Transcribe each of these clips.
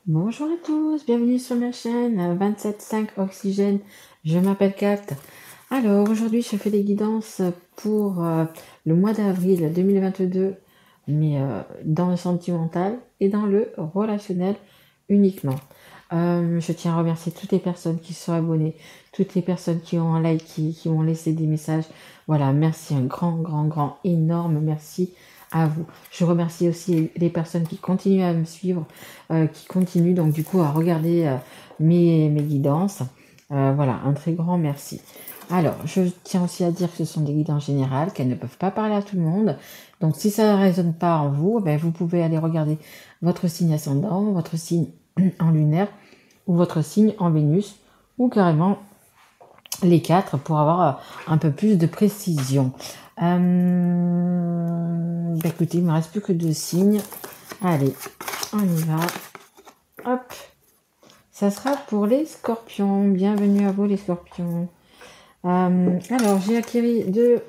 Bonjour à tous, bienvenue sur ma chaîne 27.5 Oxygène. Je m'appelle Kat. Alors aujourd'hui je fais des guidances pour le mois d'avril 2022, mais dans le sentimental et dans le relationnel uniquement. Je tiens à remercier toutes les personnes qui sont abonnées, toutes les personnes qui ont un like, qui m'ont laissé des messages. Voilà, merci, un grand, énorme merci à vous. Je remercie aussi les personnes qui continuent à me suivre, qui continuent donc du coup à regarder mes guidances. Voilà, un très grand merci. Alors, je tiens aussi à dire que ce sont des guidances générales, qu'elles ne peuvent pas parler à tout le monde. Donc, si ça ne résonne pas en vous, ben, vous pouvez aller regarder votre signe ascendant, votre signe en lunaire, ou votre signe en Vénus, ou carrément les quatre pour avoir un peu plus de précision. Écoutez, il ne me reste plus que 2 signes. Allez, on y va. Hop. Ça sera pour les scorpions. Bienvenue à vous les scorpions. Alors, j'ai acquis deux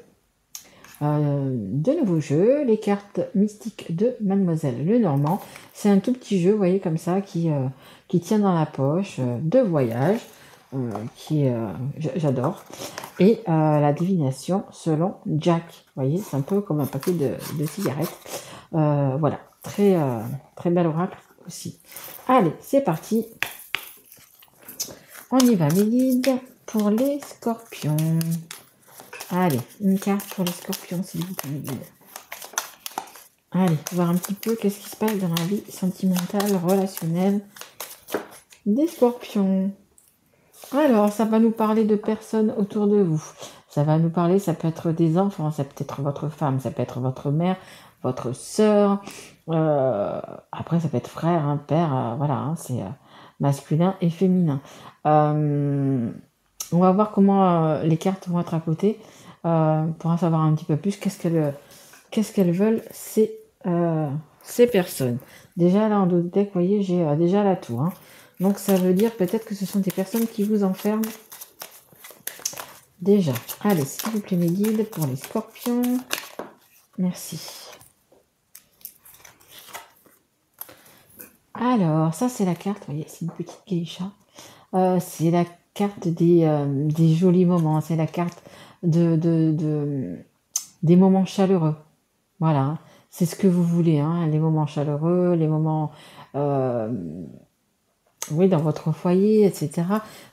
nouveaux jeux. Les cartes mystiques de Mademoiselle Lenormand. C'est un tout petit jeu, vous voyez, comme ça, qui tient dans la poche, de voyage. J'adore. Et la divination selon Jack. Vous voyez, c'est un peu comme un paquet de cigarettes. Voilà, très bel oracle aussi. Allez, c'est parti. On y va, mes guides, pour les scorpions. Allez, une carte pour les scorpions, s'il vous plaît, mes guides. Allez, voir un petit peu qu'est-ce qui se passe dans la vie sentimentale, relationnelle des scorpions. Alors, ça va nous parler de personnes autour de vous. Ça va nous parler, ça peut être des enfants, ça peut être votre femme, ça peut être votre mère, votre sœur. Après, ça peut être frère, hein, père, voilà, hein, c'est masculin et féminin. On va voir comment les cartes vont être à côté pour en savoir un petit peu plus. Qu'est-ce qu'elles veulent ces personnes. Déjà, là, en dos de deck, vous voyez, j'ai déjà la tour. Hein. Donc, ça veut dire peut-être que ce sont des personnes qui vous enferment déjà. Allez, s'il vous plaît, mes guides, pour les scorpions. Merci. Alors, ça, c'est la carte. Vous voyez, c'est une petite geisha. C'est la carte des jolis moments. C'est la carte des moments chaleureux. Voilà. C'est ce que vous voulez, hein, les moments chaleureux, les moments... oui, dans votre foyer, etc.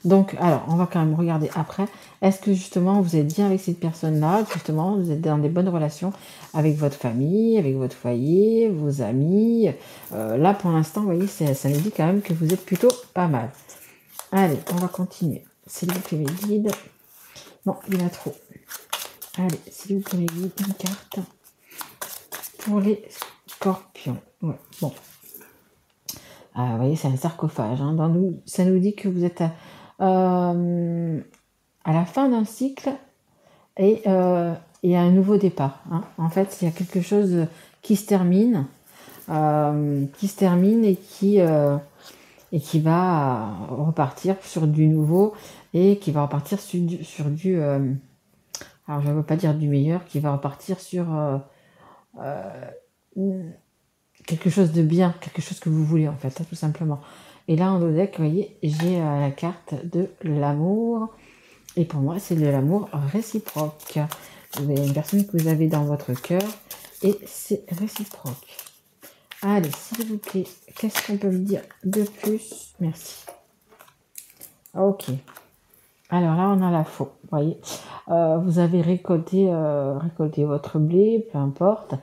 Donc, alors, on va quand même regarder après. Est-ce que justement, vous êtes bien avec cette personne-là? Justement, vous êtes dans des bonnes relations avec votre famille, avec votre foyer, vos amis. Là, pour l'instant, vous voyez, ça nous dit quand même que vous êtes plutôt pas mal. Allez, on va continuer. S'il vous plaît, mes guides. Non, il y en a trop. Allez, s'il vous plaît, mes guides, une carte pour les scorpions. Ouais, bon. Vous voyez, c'est un sarcophage. Hein. Ça nous dit que vous êtes à la fin d'un cycle et à un nouveau départ. Hein. En fait, il y a quelque chose qui se termine, et qui va repartir sur du nouveau et qui va repartir sur du alors je ne veux pas dire du meilleur, qui va repartir sur quelque chose de bien, quelque chose que vous voulez en fait, tout simplement. Et là en dos deck, vous voyez, j'ai la carte de l'amour. Et pour moi, c'est de l'amour réciproque. Vous avez une personne que vous avez dans votre cœur et c'est réciproque. Allez, s'il vous plaît, qu'est-ce qu'on peut me dire de plus? Merci. Ok. Alors là, on a la faux. Vous voyez, vous avez récolté votre blé, peu importe.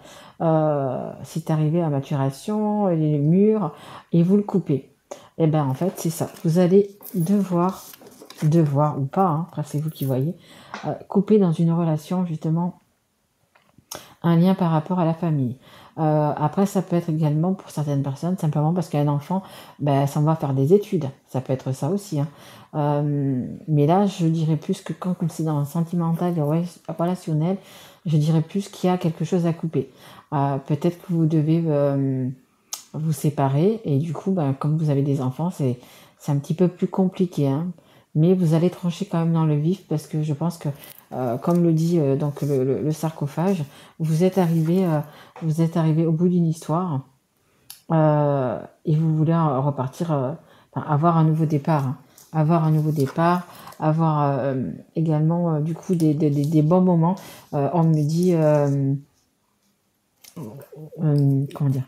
C'est arrivé à maturation, les mûrs, et vous le coupez. Et bien, en fait, c'est ça. Vous allez devoir ou pas, hein, après c'est vous qui voyez, couper dans une relation, justement, un lien par rapport à la famille. Après, ça peut être également pour certaines personnes, simplement parce qu'un enfant, ben, ça va faire des études. Ça peut être ça aussi. Hein. Mais là, je dirais plus que quand c'est dans le sentimental et relationnel, je dirais plus qu'il y a quelque chose à couper. Peut-être que vous devez vous séparer et du coup, ben, comme vous avez des enfants, c'est un petit peu plus compliqué. Hein. Mais vous allez trancher quand même dans le vif parce que je pense que, comme le dit donc le sarcophage, vous êtes arrivé au bout d'une histoire et vous voulez repartir, enfin, avoir un nouveau départ, hein. Avoir un nouveau départ, avoir également du coup des bons moments. On me dit, comment dire,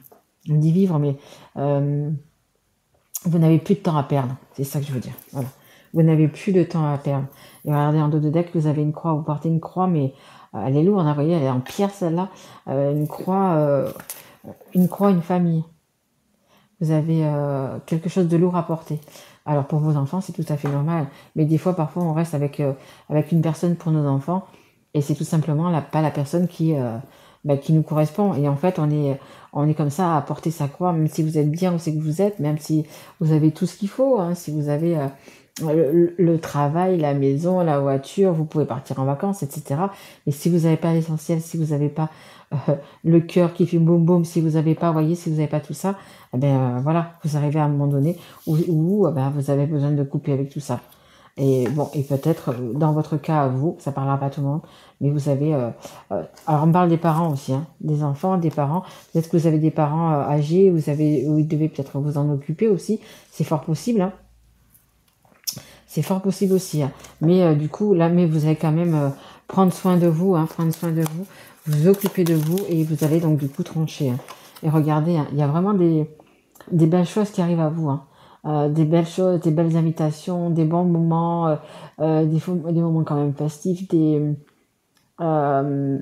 on me dit vivre, mais vous n'avez plus de temps à perdre, c'est ça que je veux dire. Voilà. Vous n'avez plus de temps à perdre. Et regardez en dos de deck, vous avez une croix, vous portez une croix, mais elle est lourde, hein, vous voyez, elle est en pierre celle-là. Une croix, une famille. Vous avez quelque chose de lourd à porter. Alors pour vos enfants, c'est tout à fait normal. Mais des fois, parfois, on reste avec une personne pour nos enfants, et c'est tout simplement pas la personne qui nous correspond. Et en fait, on est comme ça à porter sa croix, même si vous êtes bien où c'est que vous êtes, même si vous avez tout ce qu'il faut, hein, si vous avez le travail, la maison, la voiture, vous pouvez partir en vacances, etc. Mais si vous n'avez pas l'essentiel, si vous n'avez pas le cœur qui fait boum boum, si vous n'avez pas, voyez, si vous n'avez pas tout ça, eh ben voilà, vous arrivez à un moment donné où vous avez besoin de couper avec tout ça. Et bon, et peut-être dans votre cas à vous, ça parlera pas à tout le monde, mais vous avez, alors on parle des parents aussi, hein, des enfants, des parents. Peut-être que vous avez des parents âgés, où ils devaient peut-être vous en occuper aussi. C'est fort possible, hein. C'est fort possible aussi, hein. Mais du coup, là, mais vous allez quand même prendre soin de vous, hein, prendre soin de vous, vous occuper de vous, et vous allez donc du coup trancher, hein. Et regardez, hein, il y a vraiment des belles choses qui arrivent à vous, hein. Des belles choses, des belles invitations, des bons moments, des moments quand même festifs, euh,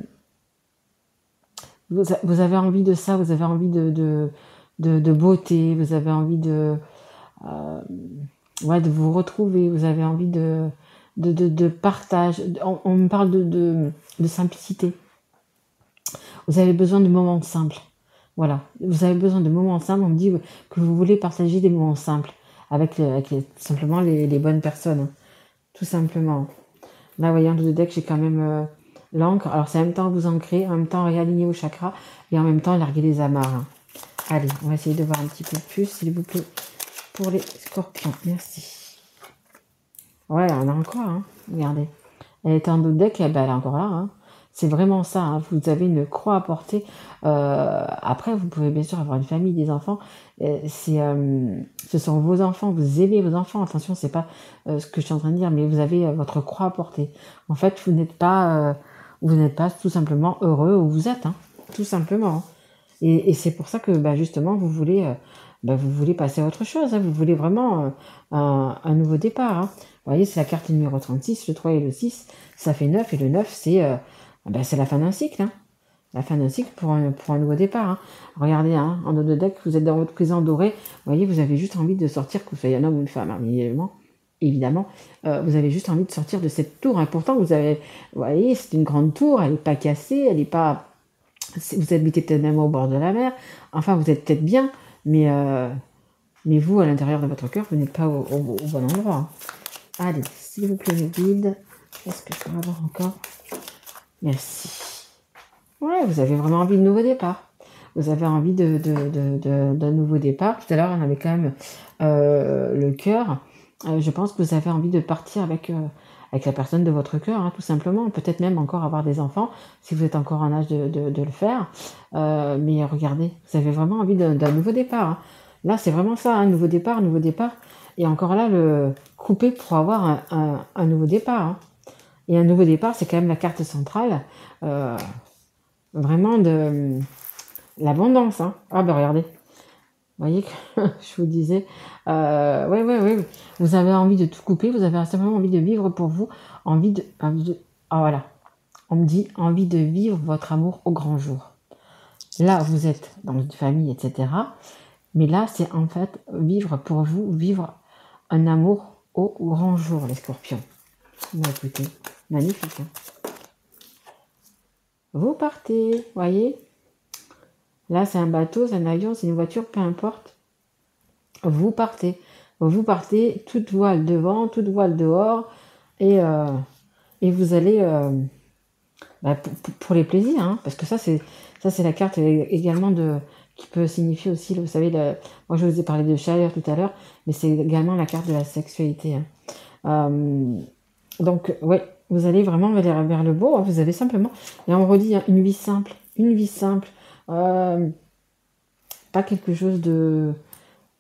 vous avez envie de ça, vous avez envie de beauté, vous avez envie euh, de vous retrouver, vous avez envie de partage. On me parle de simplicité. Vous avez besoin de moments simples. Voilà, vous avez besoin de moments simples. On me dit que vous voulez partager des moments simples avec simplement les bonnes personnes, hein, tout simplement. Là, voyant le deck, j'ai quand même l'encre. Alors, c'est en même temps vous ancrer, en même temps réaligner vos chakras, et en même temps larguer les amarres, hein. Allez, on va essayer de voir un petit peu plus, s'il vous plaît, pour les scorpions. Merci. Ouais, on a encore, hein. Regardez. Elle est en dos de deck, et ben, elle est encore là, hein. C'est vraiment ça, hein. Vous avez une croix à porter. Après, vous pouvez bien sûr avoir une famille, des enfants. Ce sont vos enfants, vous aimez vos enfants. Attention, c'est pas ce que je suis en train de dire, mais vous avez votre croix à porter. En fait, vous n'êtes pas tout simplement heureux où vous êtes, hein, tout simplement, hein. Et c'est pour ça que justement, vous voulez passer à autre chose, hein. Vous voulez vraiment un nouveau départ, hein. Vous voyez, c'est la carte numéro 36, le 3 et le 6, ça fait 9, et le 9, c'est la fin d'un cycle, hein. La fin d'un cycle pour un nouveau départ, hein. Regardez, hein, en dos de deck, vous êtes dans votre prison dorée. Vous voyez, vous avez juste envie de sortir, que vous soyez un homme ou une femme, hein, évidemment. Vous avez juste envie de sortir de cette tour, hein. Pourtant, vous voyez, c'est une grande tour, elle n'est pas cassée, elle n'est pas... Vous habitez peut-être même au bord de la mer. Enfin, vous êtes peut-être bien, mais vous, à l'intérieur de votre cœur, vous n'êtes pas au bon endroit, hein. Allez, s'il vous plaît, mes guides. Qu'est-ce que je peux avoir encore? Merci. Ouais, vous avez vraiment envie de nouveau départ. Vous avez envie d'un nouveau départ. Tout à l'heure, on avait quand même le cœur. Je pense que vous avez envie de partir avec la personne de votre cœur, hein, tout simplement. Peut-être même encore avoir des enfants, si vous êtes encore en âge de le faire. Mais regardez, vous avez vraiment envie d'un nouveau départ, hein. Là, c'est vraiment ça, un nouveau départ, nouveau départ. Et encore là, le couper pour avoir un nouveau départ, hein. Et un nouveau départ, c'est quand même la carte centrale. Vraiment de l'abondance, hein. Ah ben regardez, vous voyez que je vous disais, ouais, vous avez envie de tout couper, vous avez simplement envie de vivre pour vous, ah voilà, on me dit envie de vivre votre amour au grand jour. Là, vous êtes dans une famille, etc. Mais là, c'est en fait vivre pour vous, vivre un amour au grand jour, les scorpions. Bon, écoutez, magnifique, hein. Vous partez, voyez. Là, c'est un bateau, c'est un avion, c'est une voiture, peu importe. Vous partez. Vous partez, toute voile devant, toute voile dehors. Et vous allez pour les plaisirs, hein, parce que ça, c'est la carte également qui peut signifier aussi, vous savez, moi je vous ai parlé de chaleur tout à l'heure, mais c'est également la carte de la sexualité, hein. Donc, ouais, vous allez vraiment vers le beau, hein. Vous avez simplement, et on redit, hein, une vie simple, pas quelque chose de...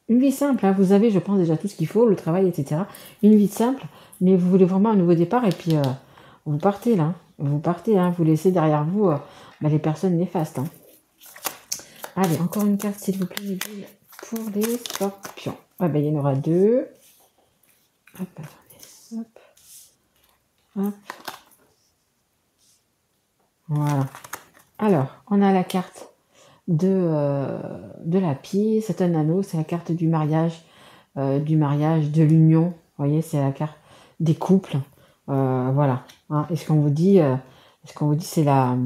Une vie simple, hein. Vous avez, je pense, déjà tout ce qu'il faut, le travail, etc. Une vie simple, mais vous voulez vraiment un nouveau départ et puis vous partez là. Vous partez, hein. Vous laissez derrière vous les personnes néfastes. Hein. Allez, encore une carte, s'il vous plaît, les billes, pour les scorpions. Ah ben, il y en aura 2. Hop, attendez. Hop. Hop. Voilà. Alors, on a la carte de la pie. C'est un anneau, c'est la carte du mariage, de l'union. Vous voyez, c'est la carte des couples. Voilà. Hein. Et ce qu'on vous dit, c'est la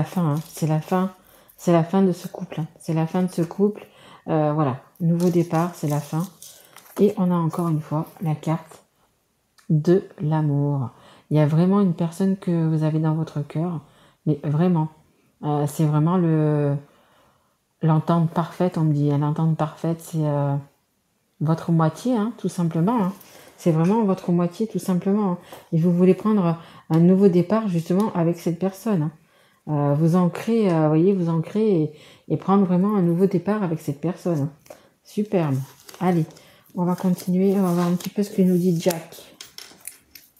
fin. Hein. C'est la fin. C'est la fin de ce couple. Hein. C'est la fin de ce couple. Voilà. Nouveau départ, c'est la fin. Et on a encore une fois la carte de l'amour. Il y a vraiment une personne que vous avez dans votre cœur. Mais vraiment. C'est vraiment l'entente parfaite, on me dit. L'entente parfaite, c'est votre moitié, hein, tout simplement. Hein. C'est vraiment votre moitié, tout simplement. Hein. Et vous voulez prendre un nouveau départ, justement, avec cette personne. Hein. Vous ancrez, voyez, vous ancrez et prendre vraiment un nouveau départ avec cette personne. Hein. Superbe. Allez, on va continuer. On va voir un petit peu ce que nous dit Jack.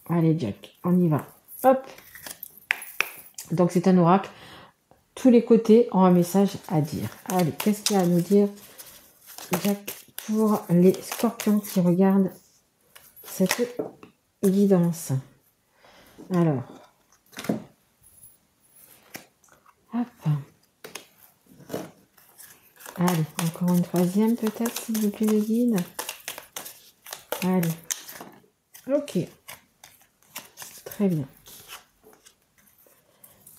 Allez, Jack, on y va. Hop. Donc, c'est un oracle. Tous les côtés ont un message à dire. Allez, qu'est-ce qu'il y a à nous dire, Jack, pour les scorpions qui regardent cette guidance? Alors, hop. Allez, encore une troisième peut-être, s'il vous plaît, le guide. Allez. Ok. Très bien.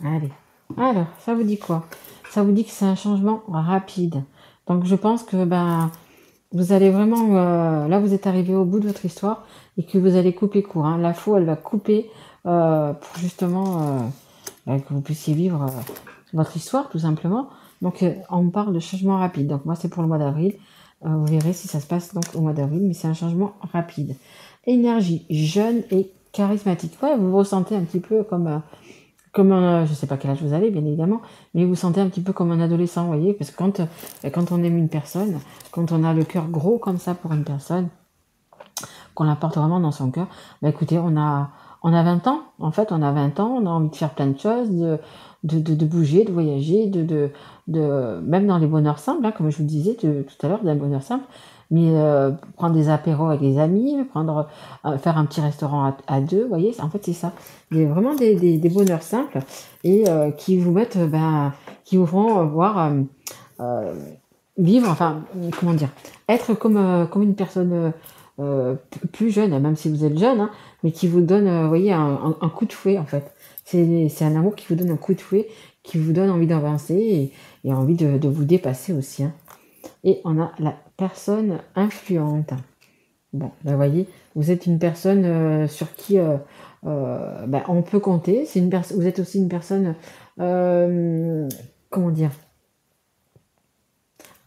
Allez. Alors, ça vous dit quoi? Ça vous dit que c'est un changement rapide. Donc, je pense que vous allez vraiment... là, vous êtes arrivé au bout de votre histoire et que vous allez couper court. Hein. La faux, elle va couper pour justement que vous puissiez vivre votre histoire, tout simplement. Donc, on parle de changement rapide. Donc, moi, c'est pour le mois d'avril. Vous verrez si ça se passe donc au mois d'avril, mais c'est un changement rapide. Énergie jeune et charismatique. Ouais, vous vous ressentez un petit peu comme je sais pas quel âge vous avez, bien évidemment, mais vous sentez un petit peu comme un adolescent, vous voyez, parce que quand on aime une personne, quand on a le cœur gros comme ça pour une personne, qu'on la porte vraiment dans son cœur, écoutez, on a 20 ans, en fait, on a 20 ans, on a envie de faire plein de choses, de bouger, de voyager, même dans les bonheurs simples, hein, comme je vous disais tout à l'heure, dans les bonheurs simples, mais prendre des apéros avec les amis, faire un petit restaurant à deux, vous voyez, en fait c'est ça. Il y a vraiment des bonheurs simples et qui vous mettent, qui vous font voir vivre, enfin, comment dire, être comme une personne plus jeune, même si vous êtes jeune, hein, mais qui vous donne, vous voyez, un coup de fouet en fait. C'est un amour qui vous donne un coup de fouet, qui vous donne envie d'avancer et envie de vous dépasser aussi. Hein. Et on a la personne influente. Bon, vous voyez, vous êtes une personne sur qui on peut compter. Vous êtes aussi une personne, comment dire,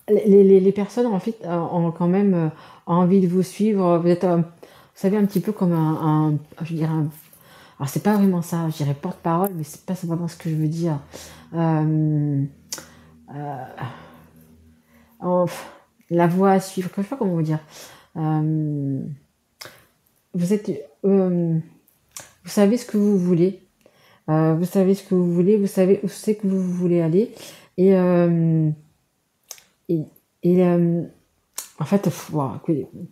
les personnes en fait ont quand même envie de vous suivre. Vous êtes, vous savez, un petit peu comme je dirais, alors c'est pas vraiment ça, je dirais porte-parole, mais c'est pas vraiment ce que je veux dire. La voie à suivre, je sais pas comment vous dire. Vous êtes, vous savez ce que vous voulez. Vous savez ce que vous voulez, vous savez où c'est que vous voulez aller. Et en fait, on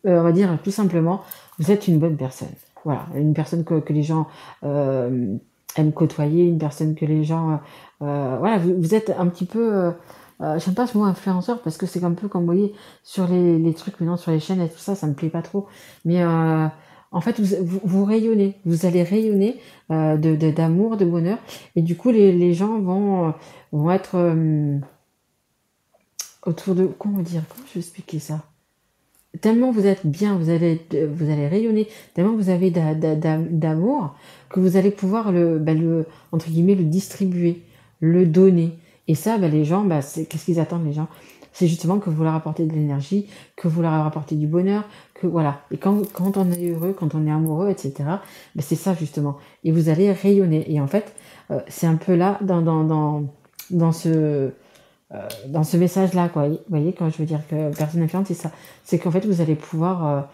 va dire tout simplement, vous êtes une bonne personne. Voilà, une personne que les gens aiment côtoyer, une personne que les gens... voilà, vous êtes un petit peu... j'aime pas ce mot influenceur parce que c'est un peu comme, vous voyez, sur les trucs maintenant, sur les chaînes et tout ça, ça me plaît pas trop. Mais en fait, vous rayonnez, vous allez rayonner d'amour, de bonheur. Et du coup, les gens vont être autour de... Comment dire? Comment je vais expliquer ça? Tellement vous êtes bien, vous allez rayonner, tellement vous avez d'amour que vous allez pouvoir entre guillemets, le distribuer, le donner. Et ça, les gens, qu'est-ce qu'ils attendent les gens? C'est justement que vous leur apportez de l'énergie, que vous leur apportez du bonheur, que voilà. Et quand on est heureux, quand on est amoureux, etc., c'est ça justement. Et vous allez rayonner. Et en fait, c'est un peu là, dans ce dans ce message-là, quoi. Vous voyez, quand je veux dire que personne influente, c'est ça. C'est qu'en fait, vous allez pouvoir,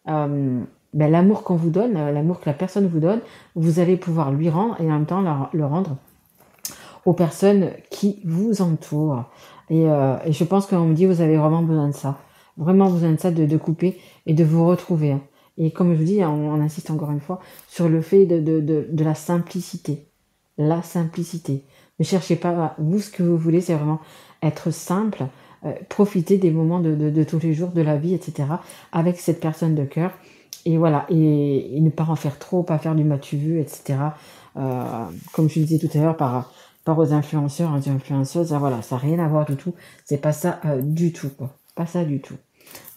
ben, l'amour qu'on vous donne, l'amour que la personne vous donne, vous allez pouvoir lui rendre et en même temps le rendre aux personnes qui vous entourent. Et je pense qu'on me dit, vous avez vraiment besoin de ça. Vraiment besoin de ça, de couper et de vous retrouver. Hein. Et comme je vous dis, on insiste encore une fois sur le fait de la simplicité. La simplicité. Ne cherchez pas, vous, ce que vous voulez, c'est vraiment être simple, profiter des moments de tous les jours, de la vie, etc., avec cette personne de cœur. Et voilà, et ne pas en faire trop, pas faire du m'as-tu vu, etc. Comme je disais tout à l'heure, par aux influenceurs, aux influenceuses, voilà, ça n'a rien à voir du tout. C'est pas ça du tout, quoi. Pas ça du tout.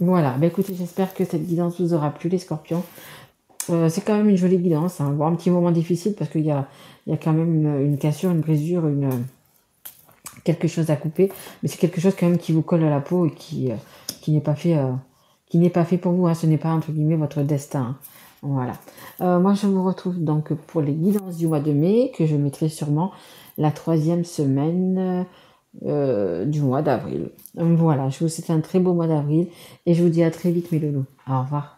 Voilà, bah écoutez, j'espère que cette guidance vous aura plu, les scorpions. C'est quand même une jolie guidance, hein. Bon, un petit moment difficile parce qu'il y a quand même une cassure, une brisure, quelque chose à couper, mais c'est quelque chose quand même qui vous colle à la peau et qui n'est pas fait pour vous, hein. Ce n'est pas entre guillemets votre destin. Hein. Voilà. Moi, je vous retrouve donc pour les guidances du mois de mai, que je mettrai sûrement la 3e semaine du mois d'avril. Voilà, je vous souhaite un très beau mois d'avril et je vous dis à très vite mes loulous. Au revoir.